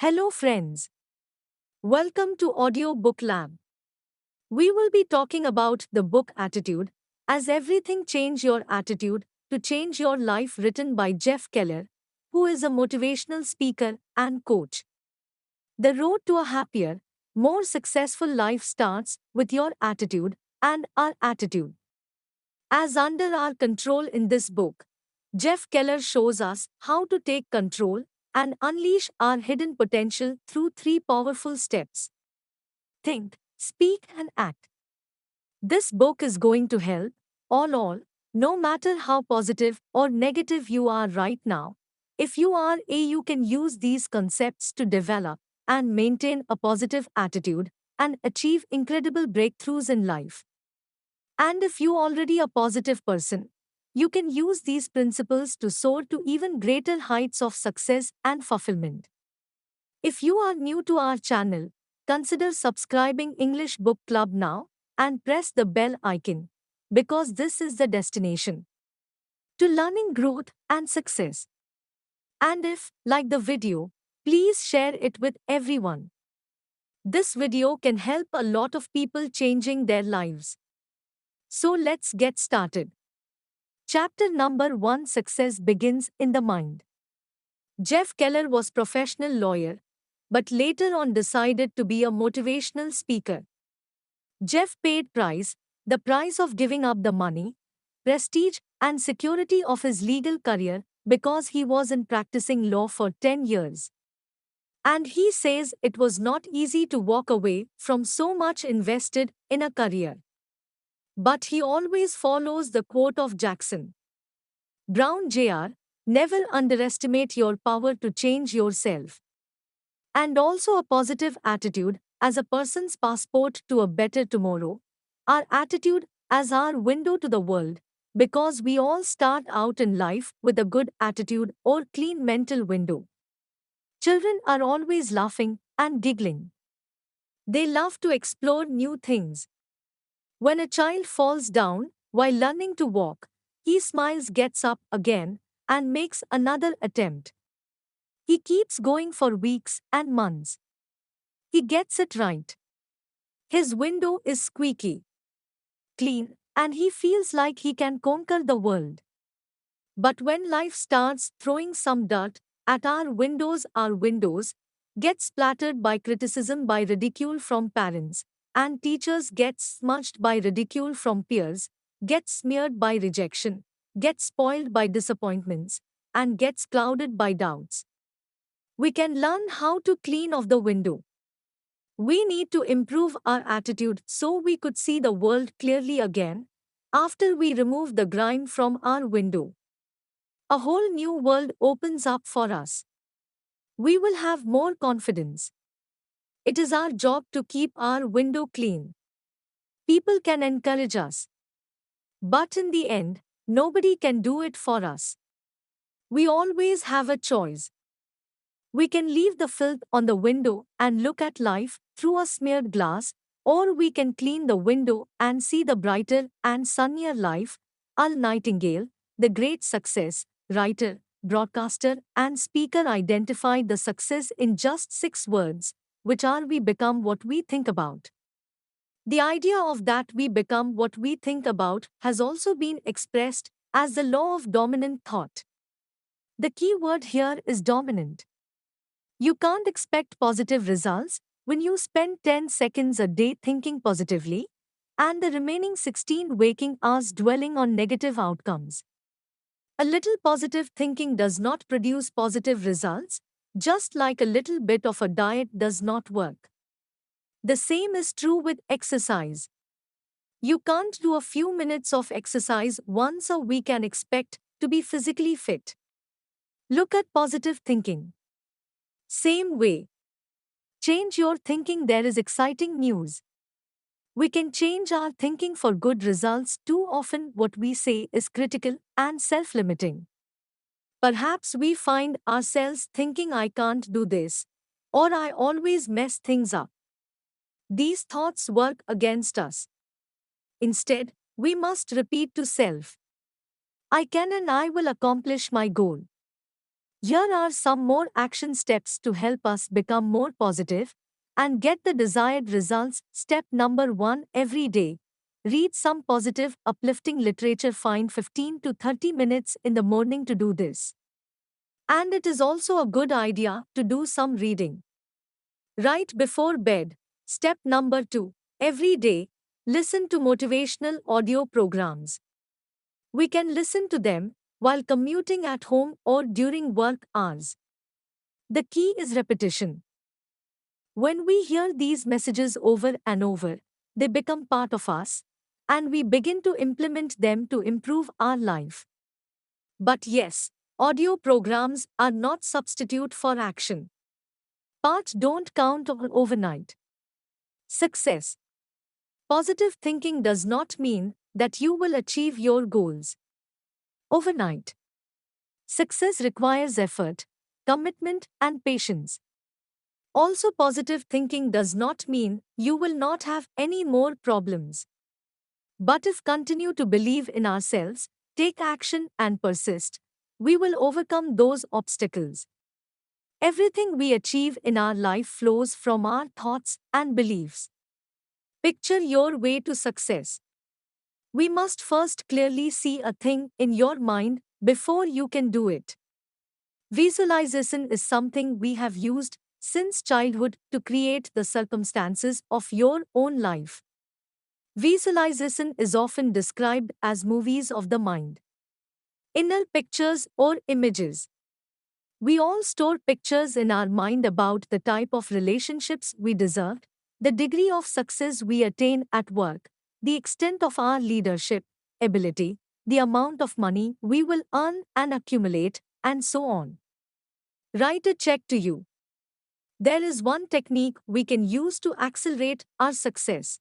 Hello friends. Welcome to Audiobook Lab. We will be talking about the book Attitude, as everything change your attitude to change your life written by Jeff Keller, who is a motivational speaker and coach. The road to a happier, more successful life starts with your attitude and our attitude. As under our control in this book, Jeff Keller shows us how to take control and unleash our hidden potential through three powerful steps: think, speak, and act. This book is going to help, all, no matter how positive or negative you are right now. If you are you can use these concepts to develop and maintain a positive attitude and achieve incredible breakthroughs in life. And if you already a positive person, you can use these principles to soar to even greater heights of success and fulfillment. If you are new to our channel, consider subscribing English Book Club now and press the bell icon, because this is the destination to learning, growth, and success. And if, like the video, please share it with everyone. This video can help a lot of people changing their lives. So let's get started. Chapter number 1: Success begins in the mind. Jeff Keller was professional lawyer, but later on decided to be a motivational speaker. Jeff paid the price of giving up the money, prestige, and security of his legal career because he wasn't practicing law for 10 years. And he says it was not easy to walk away from so much invested in a career. But he always follows the quote of Jackson Brown Jr. Never underestimate your power to change yourself. And also a positive attitude as a person's passport to a better tomorrow. Our attitude as our window to the world, because we all start out in life with a good attitude or clean mental window. Children are always laughing and giggling. They love to explore new things. When a child falls down while learning to walk, he smiles, gets up again, and makes another attempt. He keeps going for weeks and months. He gets it right. His window is squeaky clean, and he feels like he can conquer the world. But when life starts throwing some dirt at our windows get splattered by criticism, by ridicule from parents, and teachers get smudged by ridicule from peers, get smeared by rejection, get spoiled by disappointments, and gets clouded by doubts. We can learn how to clean off the window. We need to improve our attitude so we could see the world clearly again. After we remove the grime from our window, a whole new world opens up for us. We will have more confidence. It is our job to keep our window clean. People can encourage us, but in the end, nobody can do it for us. We always have a choice. We can leave the filth on the window and look at life through a smeared glass, or we can clean the window and see the brighter and sunnier life. Al Nightingale, the great success writer, broadcaster, and speaker, identified the success in just 6 words, which are: we become what we think about. The idea of that we become what we think about has also been expressed as the law of dominant thought. The key word here is dominant. You can't expect positive results when you spend 10 seconds a day thinking positively, and the remaining 16 waking hours dwelling on negative outcomes. A little positive thinking does not produce positive results, just like a little bit of a diet does not work. The same is true with exercise. You can't do a few minutes of exercise once a week and expect to be physically fit. Look at positive thinking. Same way. Change your thinking. There is exciting news. We can change our thinking for good results. Too often, what we say is critical and self limiting. Perhaps we find ourselves thinking, I can't do this, or I always mess things up. These thoughts work against us. Instead, we must repeat to self, I can and I will accomplish my goal. Here are some more action steps to help us become more positive and get the desired results. Step number 1: every day, read some positive, uplifting literature. Find 15 to 30 minutes in the morning to do this. And it is also a good idea to do some reading right before bed. Step number 2: every day, listen to motivational audio programs. We can listen to them while commuting at home or during work hours. The key is repetition. When we hear these messages over and over, they become part of us, and we begin to implement them to improve our life. But yes, audio programs are not substitute for action. Parts don't count on overnight success. Positive thinking does not mean that you will achieve your goals overnight. Success requires effort, commitment, and patience. Also, positive thinking does not mean you will not have any more problems. But if continue to believe in ourselves, take action and persist, we will overcome those obstacles. Everything we achieve in our life flows from our thoughts and beliefs. Picture your way to success. We must first clearly see a thing in your mind before you can do it. Visualization is something we have used since childhood to create the circumstances of your own life. Visualization is often described as movies of the mind, inner pictures or images. We all store pictures in our mind about the type of relationships we deserve, the degree of success we attain at work, the extent of our leadership ability, the amount of money we will earn and accumulate, and so on. Write a check to you. There is one technique we can use to accelerate our success.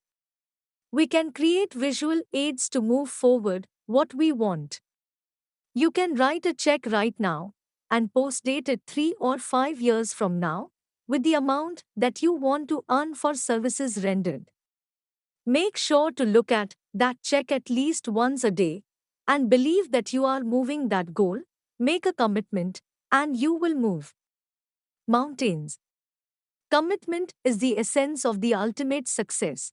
We can create visual aids to move forward what we want. You can write a check right now and post date it 3 or 5 years from now with the amount that you want to earn for services rendered. Make sure to look at that check at least once a day and believe that you are moving that goal. Make a commitment and you will move mountains. Commitment is the essence of the ultimate success.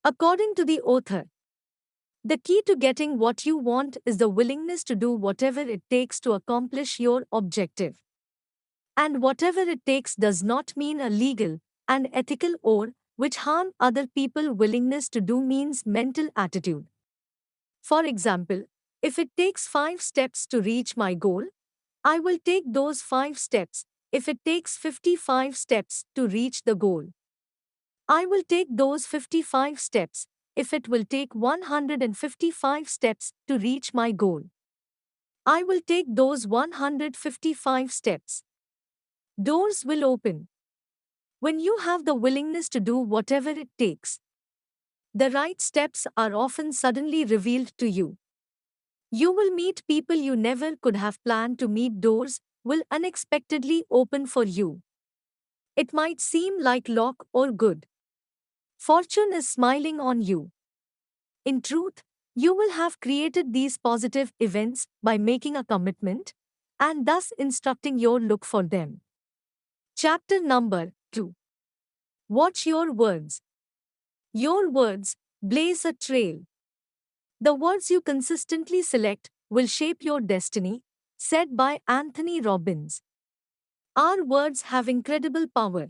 According to the author, the key to getting what you want is the willingness to do whatever it takes to accomplish your objective. And whatever it takes does not mean a legal and ethical or which harm other people. Willingness to do means mental attitude. For example, if it takes 5 steps to reach my goal, I will take those 5 steps. If it takes 55 steps to reach the goal, I will take those 55 steps. If it will take 155 steps to reach my goal, I will take those 155 steps. Doors will open. When you have the willingness to do whatever it takes, the right steps are often suddenly revealed to you. You will meet people you never could have planned to meet. Doors will unexpectedly open for you. It might seem like luck or good fortune is smiling on you. In truth, you will have created these positive events by making a commitment and thus instructing your look for them. Chapter number 2. Watch your words. Your words blaze a trail. The words you consistently select will shape your destiny, said by Anthony Robbins. Our words have incredible power.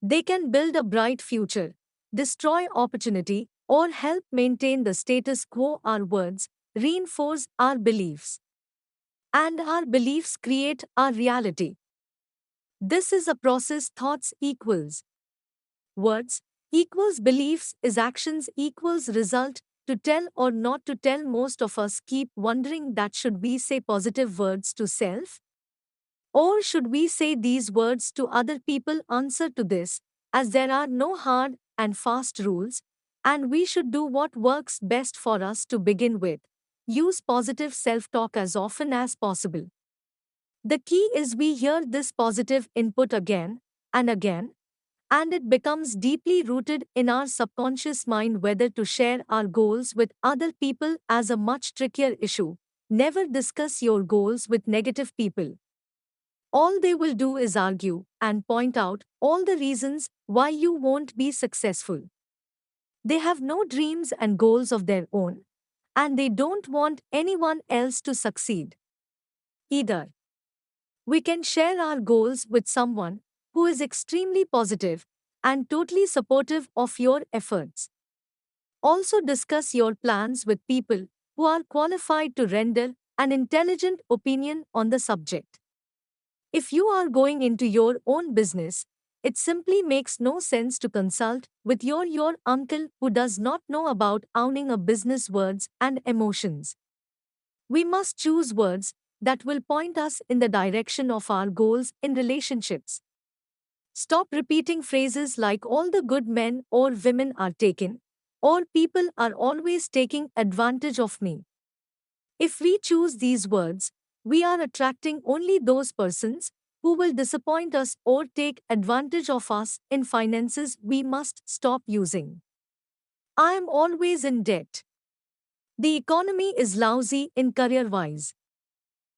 They can build a bright future, destroy opportunity, or help maintain the status quo. Our words reinforce our beliefs, and our beliefs create our reality. This is a process. Thoughts equals words equals beliefs is actions equals result. To tell or not to tell, most of us keep wondering that should we say positive words to self? Or should we say these words to other people? Answer to this, as there are no hard and fast rules, and we should do what works best for us to begin with. Use positive self-talk as often as possible. The key is we hear this positive input again and again, and it becomes deeply rooted in our subconscious mind. Whether to share our goals with other people as a much trickier issue. Never discuss your goals with negative people. All they will do is argue and point out all the reasons why you won't be successful. They have no dreams and goals of their own, and they don't want anyone else to succeed either. We can share our goals with someone who is extremely positive and totally supportive of your efforts. Also, discuss your plans with people who are qualified to render an intelligent opinion on the subject. If you are going into your own business, it simply makes no sense to consult with your uncle who does not know about owning a business words and emotions. We must choose words that will point us in the direction of our goals in relationships. Stop repeating phrases like all the good men or women are taken, or people are always taking advantage of me. If we choose these words, we are attracting only those persons who will disappoint us or take advantage of us in finances we must stop using. I am always in debt. The economy is lousy in career wise.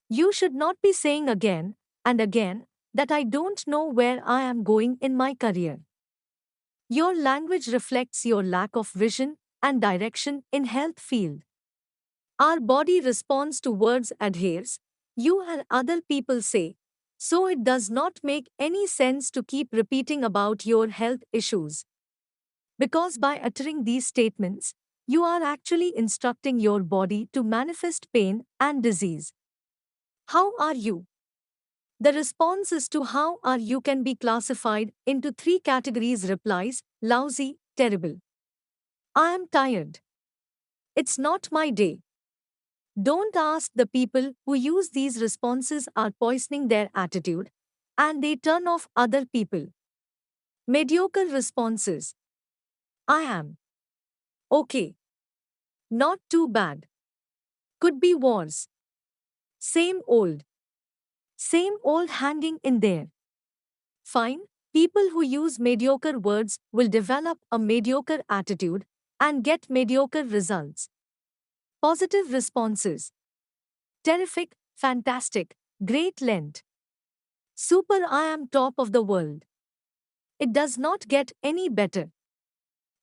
You should not be saying again and again that I don't know where I am going in my career. Your language reflects your lack of vision and direction in health field. Our body responds to words adheres, you and other people say, so it does not make any sense to keep repeating about your health issues. Because by uttering these statements, you are actually instructing your body to manifest pain and disease. How are you? The responses to how are you can be classified into three categories replies lousy, terrible. I am tired. It's not my day. Don't ask the people who use these responses are poisoning their attitude and they turn off other people. Mediocre responses. I am. Okay. Not too bad. Could be worse. Same old. Same old hanging in there. Fine. People who use mediocre words will develop a mediocre attitude and get mediocre results. Positive responses. Terrific, fantastic, great lent. Super I am top of the world. It does not get any better.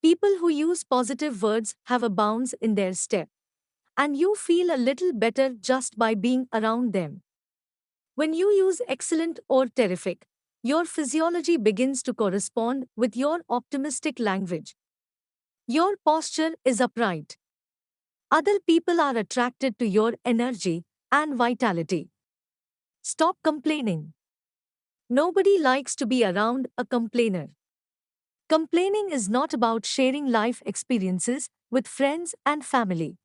People who use positive words have a bounce in their step, and you feel a little better just by being around them. When you use excellent or terrific, your physiology begins to correspond with your optimistic language. Your posture is upright. Other people are attracted to your energy and vitality. Stop complaining. Nobody likes to be around a complainer. Complaining is not about sharing life experiences with friends and family.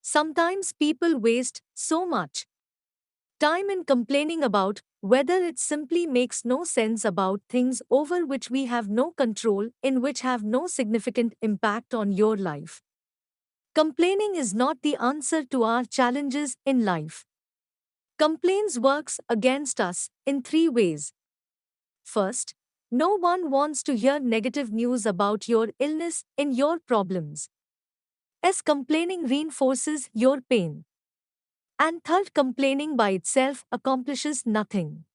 Sometimes people waste so much time in complaining about whether it simply makes no sense about things over which we have no control in which have no significant impact on your life. Complaining is not the answer to our challenges in life. Complaints works against us in three ways. First, no one wants to hear negative news about your illness in your problems. As complaining reinforces your pain. And third, complaining by itself accomplishes nothing.